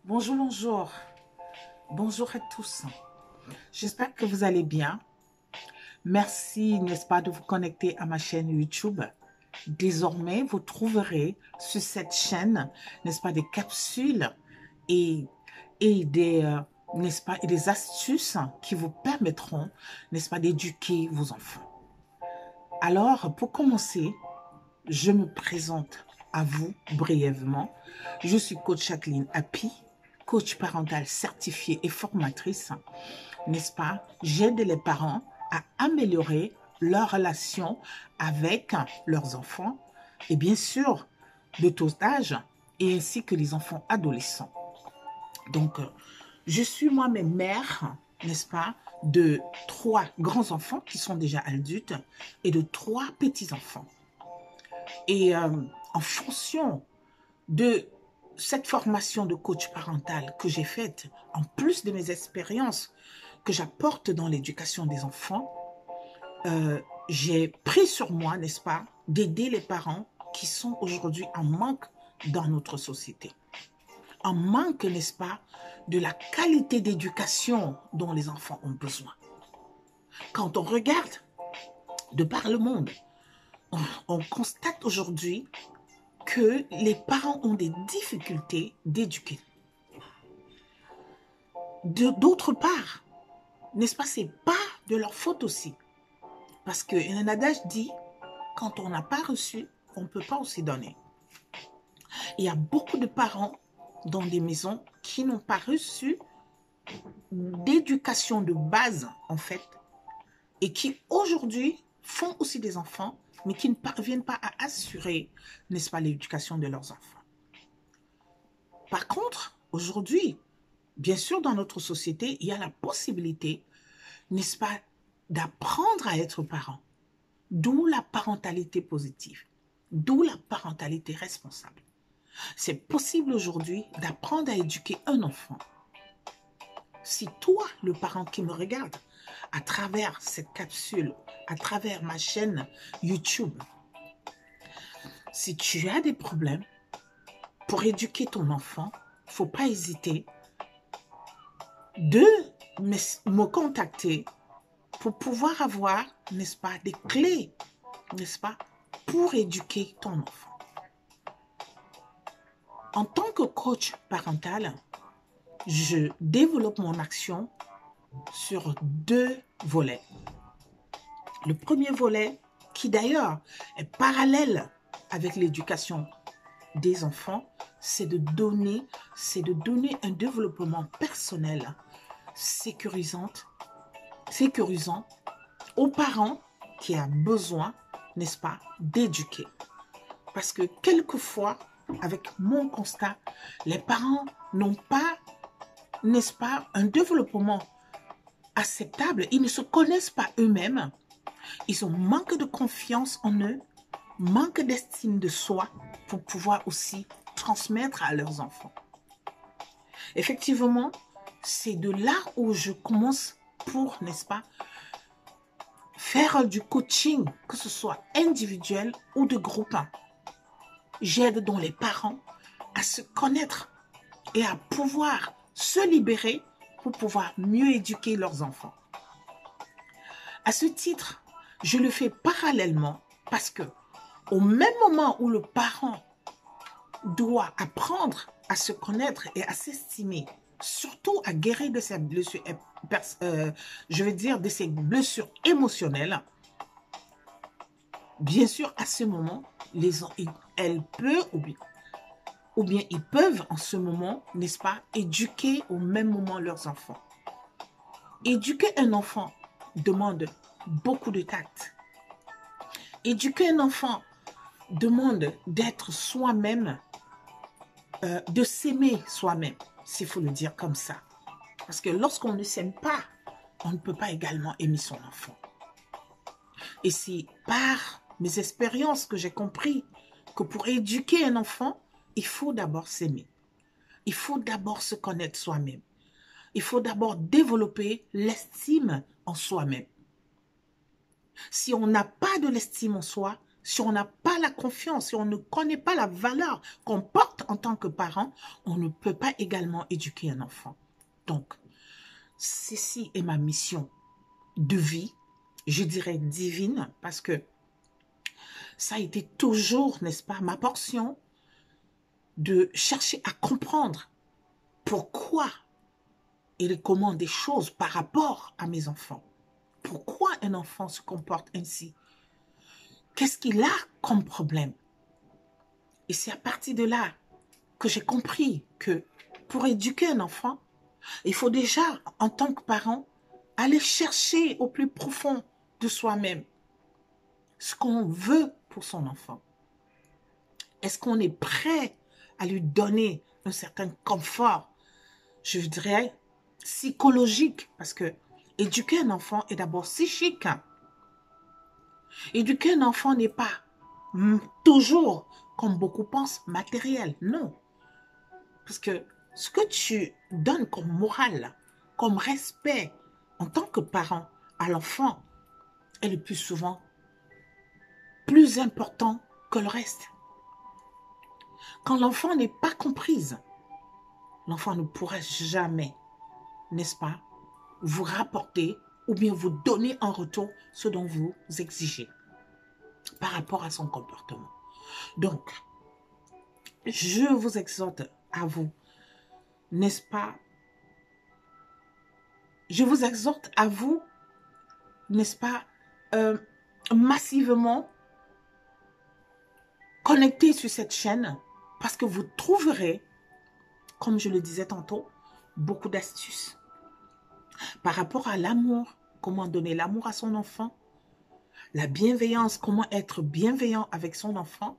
Bonjour, bonjour. Bonjour à tous. J'espère que vous allez bien. Merci, n'est-ce pas, de vous connecter à ma chaîne YouTube. Désormais, vous trouverez sur cette chaîne, n'est-ce pas, des capsules et, n'est-ce pas, et des astuces qui vous permettront, n'est-ce pas, d'éduquer vos enfants. Alors, pour commencer, je me présente à vous brièvement. Je suis coach Jacqueline Happy, coach parental certifiée et formatrice, n'est-ce pas? J'aide les parents à améliorer leur relation avec leurs enfants et bien sûr de tous âges et ainsi que les enfants adolescents. Donc, je suis moi-même mère, n'est-ce pas, de 3 grands-enfants qui sont déjà adultes et de 3 petits-enfants. Et en fonction de cette formation de coach parental que j'ai faite, en plus de mes expériences que j'apporte dans l'éducation des enfants, j'ai pris sur moi, n'est-ce pas, d'aider les parents qui sont aujourd'hui en manque dans notre société. En manque, n'est-ce pas, de la qualité d'éducation dont les enfants ont besoin. Quand on regarde de par le monde, on constate aujourd'hui que les parents ont des difficultés d'éduquer. D'autre part, n'est-ce pas, c'est pas de leur faute aussi. Parce qu'un adage dit, quand on n'a pas reçu, on ne peut pas aussi donner. Il y a beaucoup de parents dans des maisons qui n'ont pas reçu d'éducation de base, en fait, et qui aujourd'hui font aussi des enfants, mais qui ne parviennent pas à assurer, n'est-ce pas, l'éducation de leurs enfants. Par contre, aujourd'hui, bien sûr, dans notre société, il y a la possibilité, n'est-ce pas, d'apprendre à être parent. D'où la parentalité positive, d'où la parentalité responsable. C'est possible aujourd'hui d'apprendre à éduquer un enfant. Si toi, le parent qui me regarde, à travers cette capsule, à travers ma chaîne YouTube, si tu as des problèmes pour éduquer ton enfant, il ne faut pas hésiter de me contacter pour pouvoir avoir, n'est-ce pas, des clés, n'est-ce pas, pour éduquer ton enfant. En tant que coach parental, je développe mon action sur 2 volets. Le premier volet, qui d'ailleurs est parallèle avec l'éducation des enfants, c'est de donner un développement personnel sécurisant aux parents qui ont besoin, n'est-ce pas, d'éduquer. Parce que quelquefois, avec mon constat, les parents n'ont pas, n'est-ce pas, un développement acceptable. Ils ne se connaissent pas eux-mêmes. Ils ont manque de confiance en eux, manque d'estime de soi pour pouvoir aussi transmettre à leurs enfants. Effectivement, c'est de là où je commence pour, n'est-ce pas, faire du coaching, que ce soit individuel ou de groupe. J'aide donc les parents à se connaître et à pouvoir se libérer pour pouvoir mieux éduquer leurs enfants. À ce titre, je le fais parallèlement parce que au même moment où le parent doit apprendre à se connaître et à s'estimer, surtout à guérir de ses blessures, de ses blessures émotionnelles, bien sûr, à ce moment, elle peut ou bien ils peuvent en ce moment, n'est-ce pas, éduquer au même moment leurs enfants. Éduquer un enfant demande beaucoup de tact. Éduquer un enfant demande d'être soi-même, de s'aimer soi-même, s'il faut le dire comme ça. Parce que lorsqu'on ne s'aime pas, on ne peut pas également aimer son enfant. Et c'est par mes expériences que j'ai compris que pour éduquer un enfant, il faut d'abord s'aimer. Il faut d'abord se connaître soi-même. Il faut d'abord développer l'estime en soi-même. Si on n'a pas de l'estime en soi, si on n'a pas la confiance, si on ne connaît pas la valeur qu'on porte en tant que parent, on ne peut pas également éduquer un enfant. Donc, ceci est ma mission de vie, je dirais divine, parce que ça a été toujours, n'est-ce pas, ma portion de chercher à comprendre pourquoi et comment des choses par rapport à mes enfants. Pourquoi un enfant se comporte ainsi? Qu'est-ce qu'il a comme problème? Et c'est à partir de là que j'ai compris que pour éduquer un enfant, il faut déjà, en tant que parent, aller chercher au plus profond de soi-même ce qu'on veut pour son enfant. Est-ce qu'on est prêt à lui donner un certain confort, je dirais, psychologique? Parce que éduquer un enfant est d'abord psychique. Éduquer un enfant n'est pas toujours, comme beaucoup pensent, matériel. Non. Parce que ce que tu donnes comme morale, comme respect en tant que parent à l'enfant est le plus souvent plus important que le reste. Quand l'enfant n'est pas comprise, l'enfant ne pourra jamais, n'est-ce pas, vous rapporter ou bien vous donner en retour ce dont vous exigez par rapport à son comportement. Donc, je vous exhorte à vous, n'est-ce pas, je vous exhorte à vous, n'est-ce pas, massivement connecter sur cette chaîne parce que vous trouverez, comme je le disais tantôt, beaucoup d'astuces par rapport à l'amour, comment donner l'amour à son enfant, la bienveillance, comment être bienveillant avec son enfant,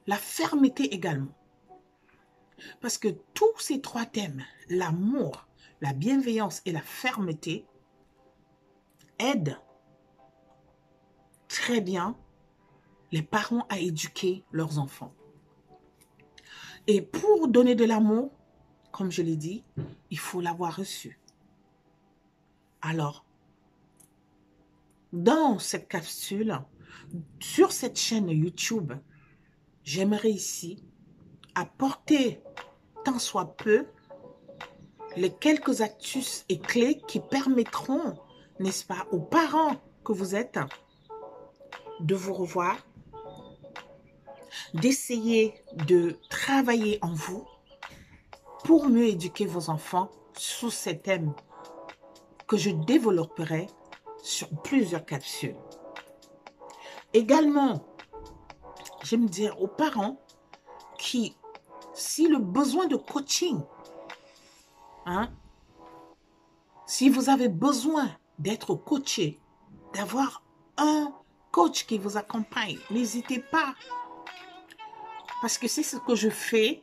la fermeté également. Parce que tous ces trois thèmes, l'amour, la bienveillance et la fermeté, aident très bien les parents à éduquer leurs enfants. Et pour donner de l'amour, comme je l'ai dit, il faut l'avoir reçu. Alors, dans cette capsule, sur cette chaîne YouTube, j'aimerais ici apporter tant soit peu les quelques astuces et clés qui permettront, n'est-ce pas, aux parents que vous êtes de vous revoir, d'essayer de travailler en vous pour mieux éduquer vos enfants sous ces thèmes que je développerai sur plusieurs capsules. Également, j'aime dire aux parents qui, si le besoin de coaching, si vous avez besoin d'être coaché, d'avoir un coach qui vous accompagne, n'hésitez pas. Parce que c'est ce que je fais,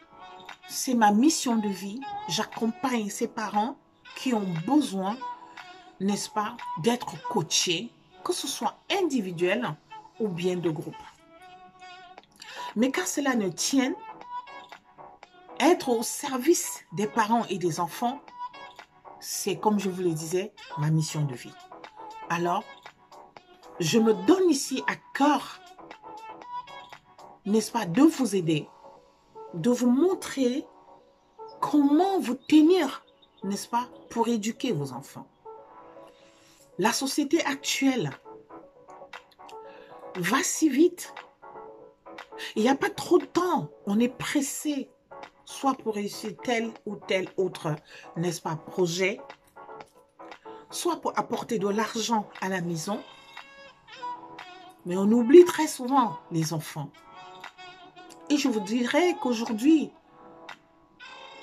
c'est ma mission de vie. J'accompagne ces parents qui ont besoin, n'est-ce pas, d'être coachés, que ce soit individuel ou bien de groupe. Mais qu'à cela ne tienne, être au service des parents et des enfants, c'est, comme je vous le disais, ma mission de vie. Alors, je me donne ici à cœur, n'est-ce pas, de vous aider, de vous montrer comment vous tenir, n'est-ce pas, pour éduquer vos enfants. La société actuelle va si vite. Il n'y a pas trop de temps. On est pressé, soit pour réussir tel ou tel autre, n'est-ce pas, projet, soit pour apporter de l'argent à la maison. Mais on oublie très souvent les enfants. Et je vous dirais qu'aujourd'hui,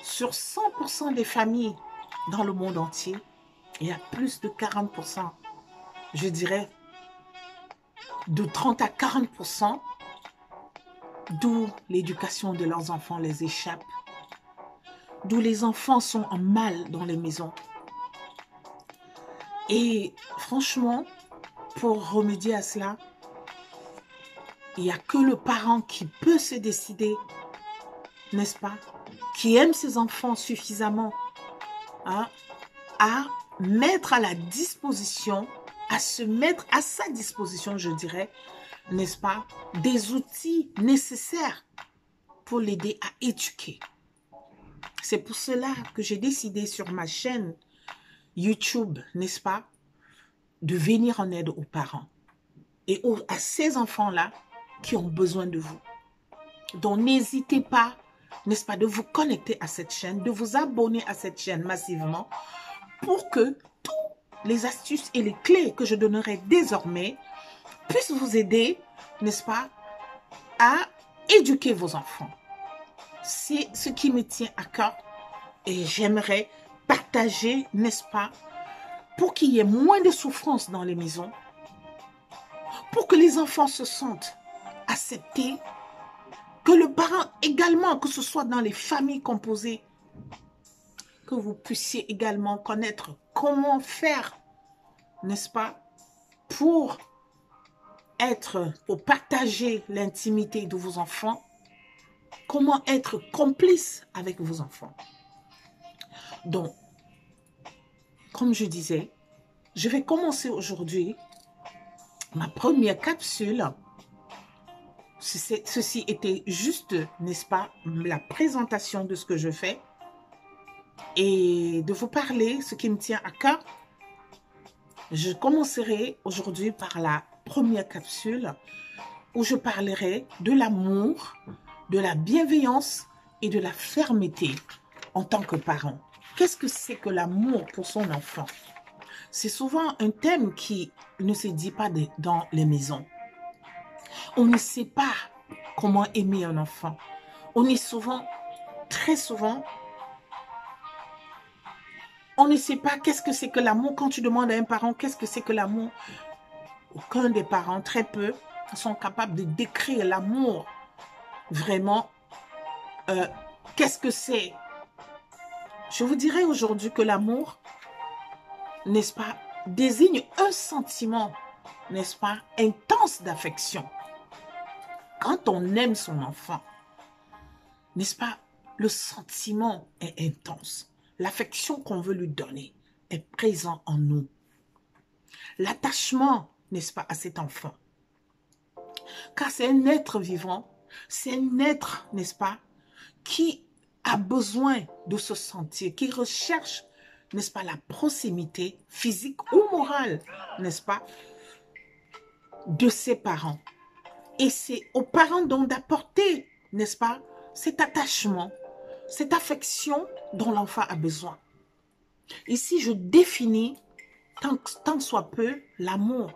sur 100% des familles dans le monde entier, il y a plus de 40%, je dirais, de 30 à 40%, d'où l'éducation de leurs enfants les échappe, d'où les enfants sont en mal dans les maisons. Et franchement, pour remédier à cela, il n'y a que le parent qui peut se décider, n'est-ce pas, qui aime ses enfants suffisamment à mettre à la disposition, à se mettre à sa disposition, je dirais, n'est-ce pas, des outils nécessaires pour l'aider à éduquer. C'est pour cela que j'ai décidé sur ma chaîne YouTube, n'est-ce pas, de venir en aide aux parents et à ces enfants-là qui ont besoin de vous. Donc, n'hésitez pas, n'est-ce pas, de vous connecter à cette chaîne, de vous abonner à cette chaîne massivement pour que toutes les astuces et les clés que je donnerai désormais puissent vous aider, n'est-ce pas, à éduquer vos enfants. C'est ce qui me tient à cœur et j'aimerais partager, n'est-ce pas, pour qu'il y ait moins de souffrance dans les maisons, pour que les enfants se sentent acceptés, que le parent également, que ce soit dans les familles composées, que vous puissiez également connaître comment faire, n'est-ce pas, pour partager l'intimité de vos enfants, comment être complice avec vos enfants. Donc, comme je disais, je vais commencer aujourd'hui ma première capsule. Ceci était juste, n'est-ce pas, la présentation de ce que je fais et de vous parler ce qui me tient à cœur. Je commencerai aujourd'hui par la première capsule où je parlerai de l'amour, de la bienveillance et de la fermeté en tant que parent. Qu'est-ce que c'est que l'amour pour son enfant? C'est souvent un thème qui ne se dit pas dans les maisons. On ne sait pas comment aimer un enfant. On est souvent, très souvent, on ne sait pas qu'est-ce que c'est que l'amour. Quand tu demandes à un parent qu'est-ce que c'est que l'amour, aucun des parents, très peu, sont capables de décrire l'amour. Vraiment, qu'est-ce que c'est? Je vous dirais aujourd'hui que l'amour, n'est-ce pas, désigne un sentiment, n'est-ce pas, intense d'affection. Quand on aime son enfant, n'est-ce pas, le sentiment est intense. L'affection qu'on veut lui donner est présent en nous. L'attachement, n'est-ce pas, à cet enfant. Car c'est un être vivant, c'est un être, n'est-ce pas, qui a besoin de se sentir, qui recherche, n'est-ce pas, la proximité physique ou morale, n'est-ce pas, de ses parents. Et c'est aux parents donc d'apporter, n'est-ce pas, cet attachement, cette affection dont l'enfant a besoin. Ici, je définis tant soit peu l'amour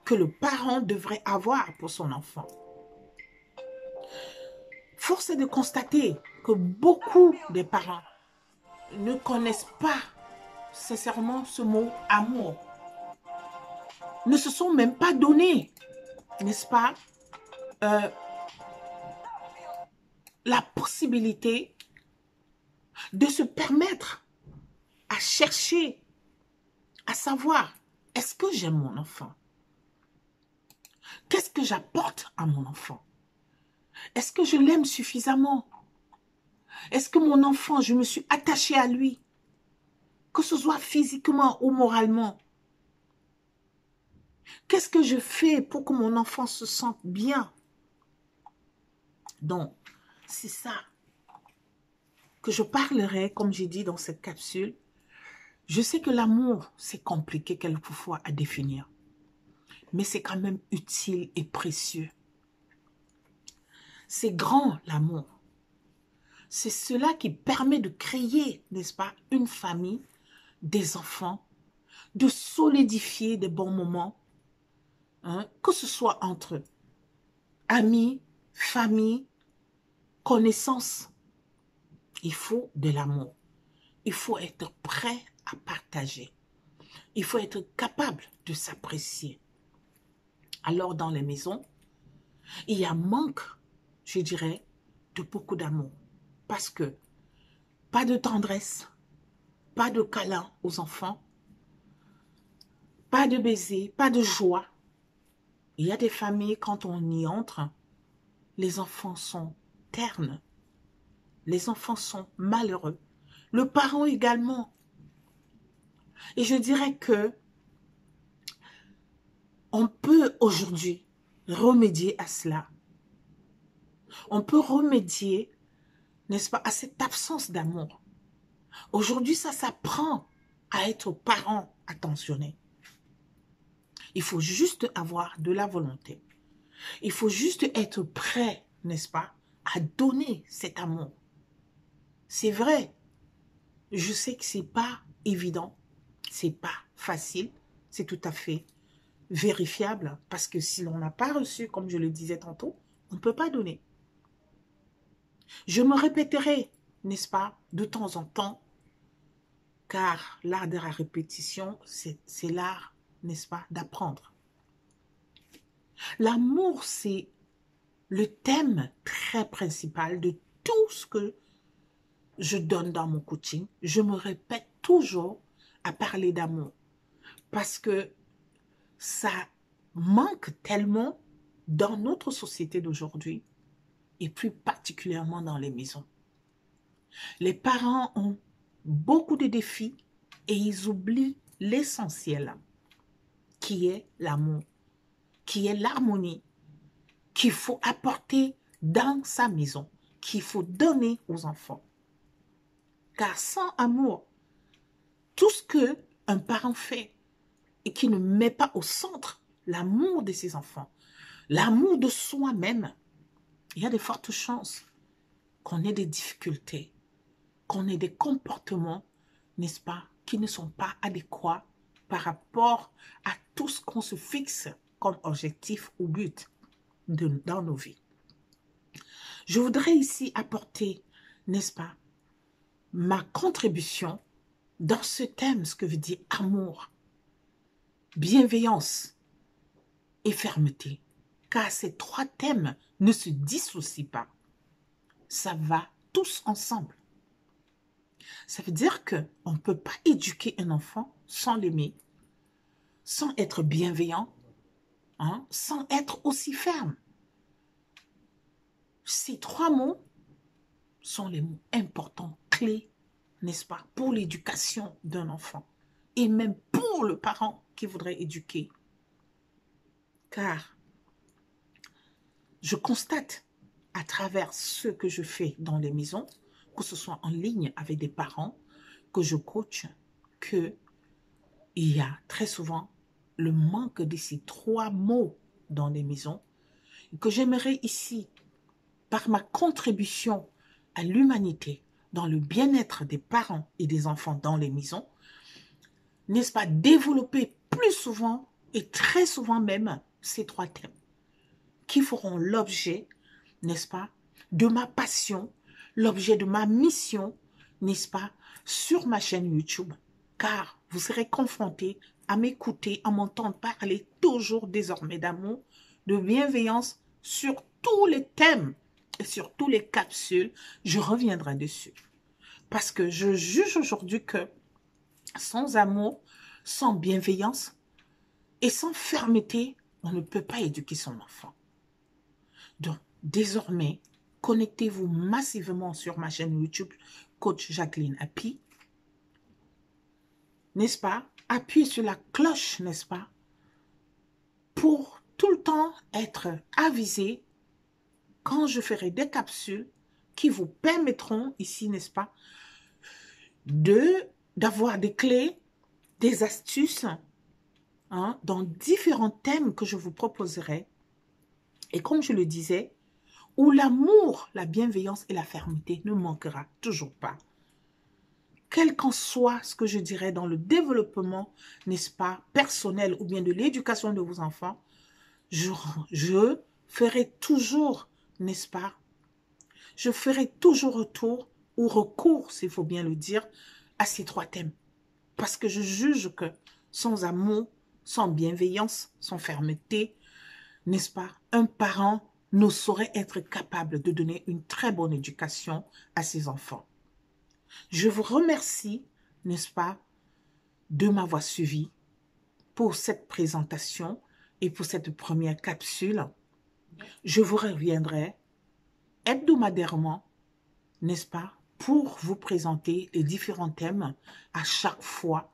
que le parent devrait avoir pour son enfant. Force est de constater que beaucoup de parents ne connaissent pas sincèrement ce mot amour, ne se sont même pas donné, n'est-ce pas, la possibilité de se permettre à chercher, à savoir, est-ce que j'aime mon enfant? Qu'est-ce que j'apporte à mon enfant? Est-ce que je l'aime suffisamment? Est-ce que mon enfant, je me suis attachée à lui? Que ce soit physiquement ou moralement. Qu'est-ce que je fais pour que mon enfant se sente bien? Donc, c'est ça que je parlerai, comme j'ai dit dans cette capsule. Je sais que l'amour, c'est compliqué quelquefois à définir. Mais c'est quand même utile et précieux. C'est grand, l'amour. C'est cela qui permet de créer, n'est-ce pas, une famille, des enfants, de solidifier des bons moments, hein, que ce soit entre amis, famille, connaissances. Il faut de l'amour. Il faut être prêt à partager. Il faut être capable de s'apprécier. Alors, dans les maisons, il y a manque, je dirais, de beaucoup d'amour. Parce que pas de tendresse, pas de câlin aux enfants, pas de baisers, pas de joie. Il y a des familles, quand on y entre, les enfants sont ternes. Les enfants sont malheureux. Le parent également. Et je dirais que on peut aujourd'hui remédier à cela. On peut remédier, n'est-ce pas, à cette absence d'amour. Aujourd'hui, ça s'apprend à être parent attentionné. Il faut juste avoir de la volonté. Il faut juste être prêt, n'est-ce pas, à donner cet amour. C'est vrai, je sais que c'est pas évident, c'est pas facile, c'est tout à fait vérifiable parce que si l'on n'a pas reçu, comme je le disais tantôt, on ne peut pas donner. Je me répéterai, n'est-ce pas, de temps en temps, car l'art de la répétition, c'est l'art, n'est-ce pas, d'apprendre. L'amour, c'est le thème très principal de tout ce que je donne dans mon coaching. Je me répète toujours à parler d'amour parce que ça manque tellement dans notre société d'aujourd'hui et plus particulièrement dans les maisons. Les parents ont beaucoup de défis et ils oublient l'essentiel qui est l'amour, qui est l'harmonie qu'il faut apporter dans sa maison, qu'il faut donner aux enfants. Car sans amour, tout ce qu'un parent fait et qui ne met pas au centre l'amour de ses enfants, l'amour de soi-même, il y a de fortes chances qu'on ait des difficultés, qu'on ait des comportements, n'est-ce pas, qui ne sont pas adéquats par rapport à tout ce qu'on se fixe comme objectif ou but dans nos vies. Je voudrais ici apporter, n'est-ce pas, ma contribution dans ce thème, ce que veut dire amour, bienveillance et fermeté. Car ces trois thèmes ne se dissocient pas. Ça va tous ensemble. Ça veut dire qu'on ne peut pas éduquer un enfant sans l'aimer, sans être bienveillant, hein, sans être aussi ferme. Ces trois mots sont les mots importants, clés, n'est-ce pas, pour l'éducation d'un enfant et même pour le parent qui voudrait éduquer. Car je constate à travers ce que je fais dans les maisons, que ce soit en ligne avec des parents, que je coach, qu'il y a très souvent le manque de ces trois mots dans les maisons, et que j'aimerais ici, par ma contribution à l'humanité, dans le bien-être des parents et des enfants dans les maisons, n'est-ce pas, développer plus souvent et très souvent même ces trois thèmes qui feront l'objet, n'est-ce pas, de ma passion, l'objet de ma mission, n'est-ce pas, sur ma chaîne YouTube, car vous serez confrontés à m'écouter, à m'entendre parler toujours désormais d'amour, de bienveillance sur tous les thèmes et sur toutes les capsules, je reviendrai dessus. Parce que je juge aujourd'hui que sans amour, sans bienveillance et sans fermeté, on ne peut pas éduquer son enfant. Donc, désormais, connectez-vous massivement sur ma chaîne YouTube, Coach Jacqueline Happy. N'est-ce pas? Appuyez sur la cloche, n'est-ce pas? Pour tout le temps être avisé quand je ferai des capsules qui vous permettront ici, n'est-ce pas, d'avoir des clés, des astuces, hein, dans différents thèmes que je vous proposerai. Et comme je le disais, où l'amour, la bienveillance et la fermeté ne manquera toujours pas. Quel qu'en soit ce que je dirais dans le développement, n'est-ce pas, personnel ou bien de l'éducation de vos enfants, je ferai toujours, n'est-ce pas, je ferai toujours retour ou recours, s'il faut bien le dire, à ces trois thèmes. Parce que je juge que sans amour, sans bienveillance, sans fermeté, n'est-ce pas, un parent ne saurait être capable de donner une très bonne éducation à ses enfants. Je vous remercie, n'est-ce pas, de m'avoir suivi pour cette présentation et pour cette première capsule. Je vous reviendrai hebdomadairement, n'est-ce pas, pour vous présenter les différents thèmes à chaque fois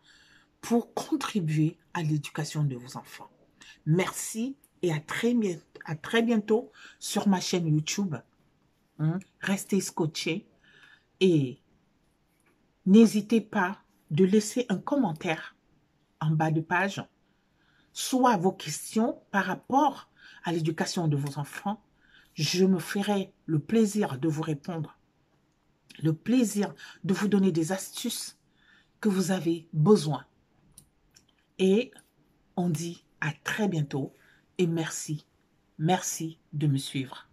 pour contribuer à l'éducation de vos enfants. Merci et à très bientôt sur ma chaîne YouTube. Restez scotchés et n'hésitez pas de laisser un commentaire en bas de page, soit vos questions par rapport à l'éducation de vos enfants. Je me ferai le plaisir de vous répondre, le plaisir de vous donner des astuces que vous avez besoin. Et on dit à très bientôt et merci. Merci de me suivre.